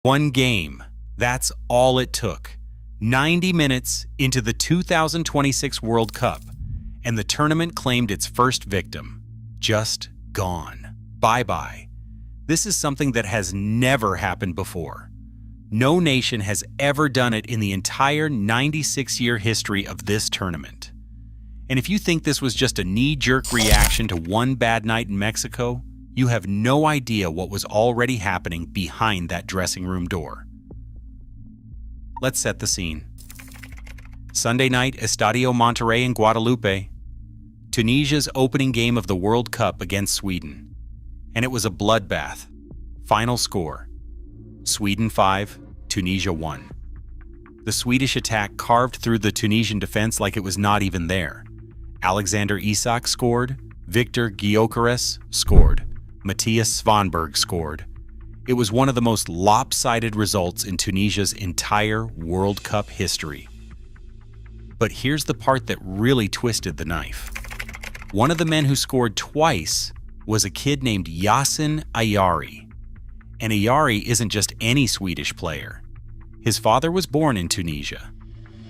One game. That's all it took. 90 minutes into the 2026 World Cup, and the tournament claimed its first victim. Just gone. Bye-bye. This is something that has never happened before. No nation has ever done it in the entire 96-year history of this tournament. And if you think this was just a knee-jerk reaction to one bad night in Mexico, you have no idea what was already happening behind that dressing room door. Let's set the scene. Sunday night, Estadio Monterrey in Guadalupe. Tunisia's opening game of the World Cup against Sweden. And it was a bloodbath. Final score: Sweden 5, Tunisia 1. The Swedish attack carved through the Tunisian defense like it was not even there. Alexander Isak scored, Victor Gyökeres scored, Matthias Svanberg scored. It was one of the most lopsided results in Tunisia's entire World Cup history. But here's the part that really twisted the knife. One of the men who scored twice was a kid named Yasin Ayari. And Ayari isn't just any Swedish player. His father was born in Tunisia.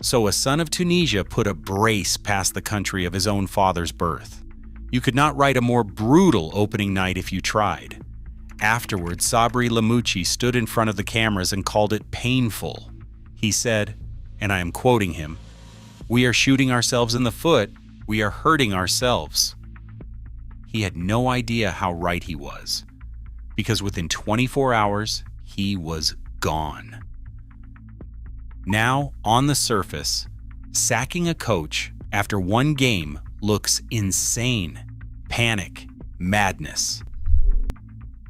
So a son of Tunisia put a brace past the country of his own father's birth. You could not write a more brutal opening night if you tried. Afterwards, Sabri Lamouchi stood in front of the cameras and called it painful. He said, and I am quoting him, "We are shooting ourselves in the foot. We are hurting ourselves." He had no idea how right he was, because within 24 hours, he was gone. Now, on the surface, sacking a coach after one game looks insane. Panic, madness.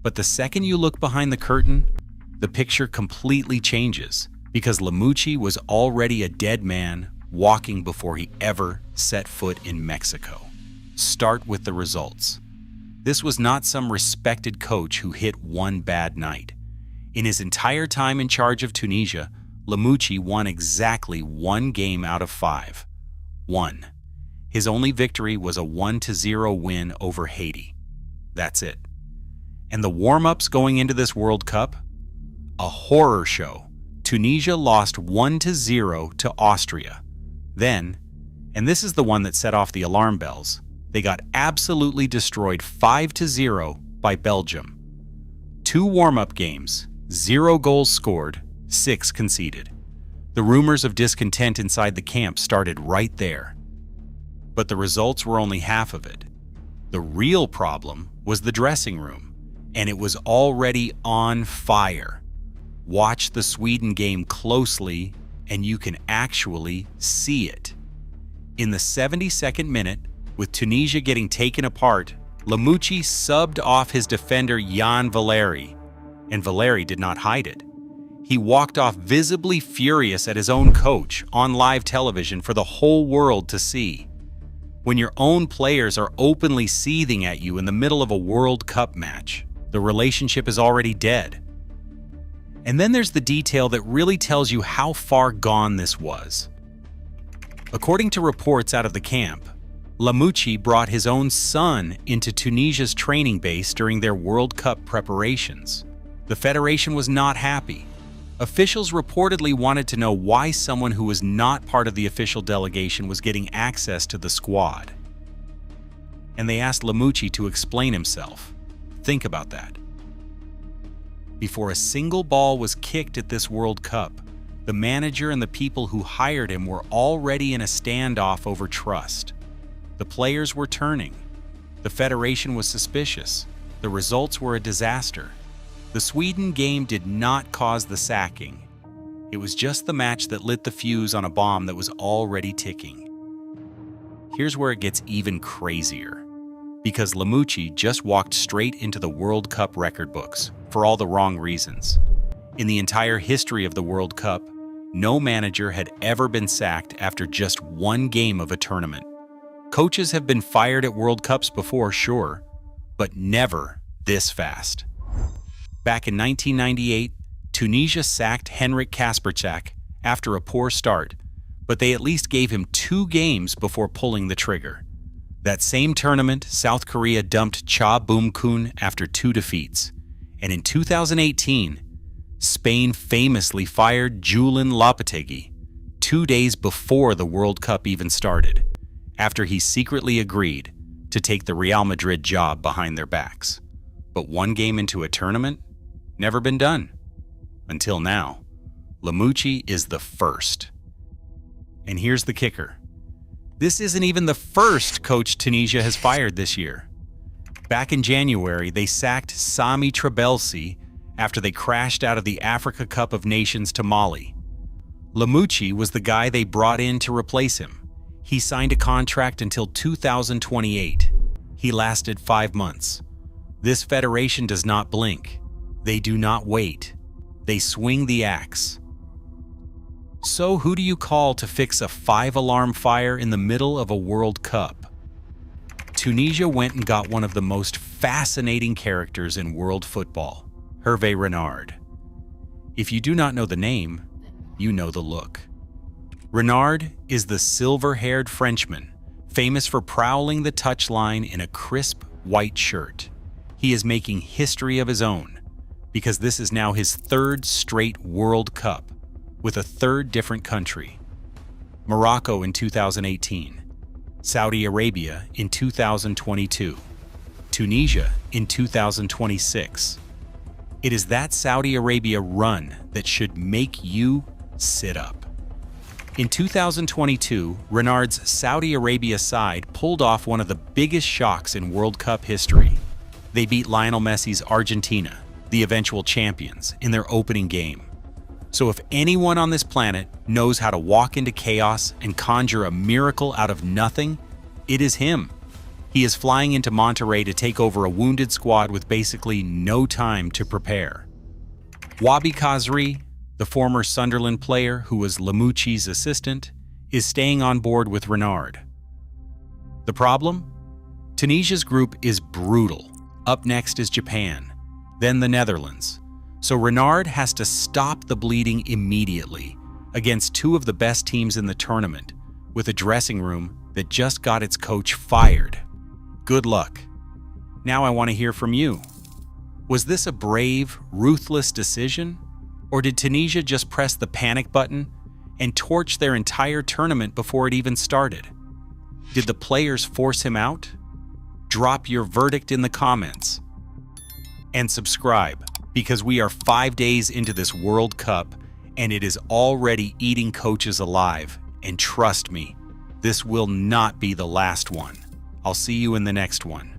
But the second you look behind the curtain, the picture completely changes, because Lamouchi was already a dead man walking before he ever set foot in Mexico. Start with the results. This was not some respected coach who hit one bad night. In his entire time in charge of Tunisia, Lamouchi won exactly one game out of 5. 1. His only victory was a 1-0 win over Haiti. That's it. And the warm-ups going into this World Cup? A horror show. Tunisia lost 1-0 to Austria. Then, and this is the one that set off the alarm bells, they got absolutely destroyed 5-0 by Belgium. 2 warm-up games, 0 goals scored, 6 conceded. The rumors of discontent inside the camp started right there. But the results were only half of it. The real problem was the dressing room, and it was already on fire. Watch the Sweden game closely, and you can actually see it. In the 72nd minute, with Tunisia getting taken apart, Lamouchi subbed off his defender Jan Valeri, and Valeri did not hide it. He walked off visibly furious at his own coach on live television for the whole world to see. When your own players are openly seething at you in the middle of a World Cup match, the relationship is already dead. And then there's the detail that really tells you how far gone this was. According to reports out of the camp, Lamouchi brought his own son into Tunisia's training base during their World Cup preparations. The federation was not happy. Officials reportedly wanted to know why someone who was not part of the official delegation was getting access to the squad. And they asked Lamouchi to explain himself. Think about that. Before a single ball was kicked at this World Cup, the manager and the people who hired him were already in a standoff over trust. The players were turning. The federation was suspicious. The results were a disaster. The Sweden game did not cause the sacking. It was just the match that lit the fuse on a bomb that was already ticking. Here's where it gets even crazier. Because Lamouchi just walked straight into the World Cup record books for all the wrong reasons. In the entire history of the World Cup, no manager had ever been sacked after just one game of a tournament. Coaches have been fired at World Cups before, sure, but never this fast. Back in 1998, Tunisia sacked Henrik Kasperczak after a poor start, but they at least gave him 2 games before pulling the trigger. That same tournament, South Korea dumped Cha Boom-kun after 2 defeats. And in 2018, Spain famously fired Julen Lopetegui 2 days before the World Cup even started, after he secretly agreed to take the Real Madrid job behind their backs. But one game into a tournament? Never been done. Until now. Lamouchi is the first. And here's the kicker. This isn't even the first coach Tunisia has fired this year. Back in January, they sacked Sami Trabelsi after they crashed out of the Africa Cup of Nations to Mali. Lamouchi was the guy they brought in to replace him. He signed a contract until 2028. He lasted 5 months. This federation does not blink. They do not wait. They swing the axe. So who do you call to fix a 5-alarm fire in the middle of a World Cup? Tunisia went and got one of the most fascinating characters in world football, Hervé Renard. If you do not know the name, you know the look. Renard is the silver-haired Frenchman, famous for prowling the touchline in a crisp white shirt. He is making history of his own, because this is now his 3rd straight World Cup, with a 3rd different country. Morocco in 2018, Saudi Arabia in 2022, Tunisia in 2026. It is that Saudi Arabia run that should make you sit up. In 2022, Renard's Saudi Arabia side pulled off one of the biggest shocks in World Cup history. They beat Lionel Messi's Argentina, the eventual champions, in their opening game. So if anyone on this planet knows how to walk into chaos and conjure a miracle out of nothing, it is him. He is flying into Monterrey to take over a wounded squad with basically no time to prepare. Wabi Khazri, the former Sunderland player who was Lamouchi's assistant, is staying on board with Renard. The problem? Tunisia's group is brutal. Up next is Japan, then the Netherlands. So Renard has to stop the bleeding immediately against 2 of the best teams in the tournament, with a dressing room that just got its coach fired. Good luck. Now I want to hear from you. Was this a brave, ruthless decision? Or did Tunisia just press the panic button and torch their entire tournament before it even started? Did the players force him out? Drop your verdict in the comments. And subscribe, because we are 5 days into this World Cup and it is already eating coaches alive. And trust me, this will not be the last one. I'll see you in the next one.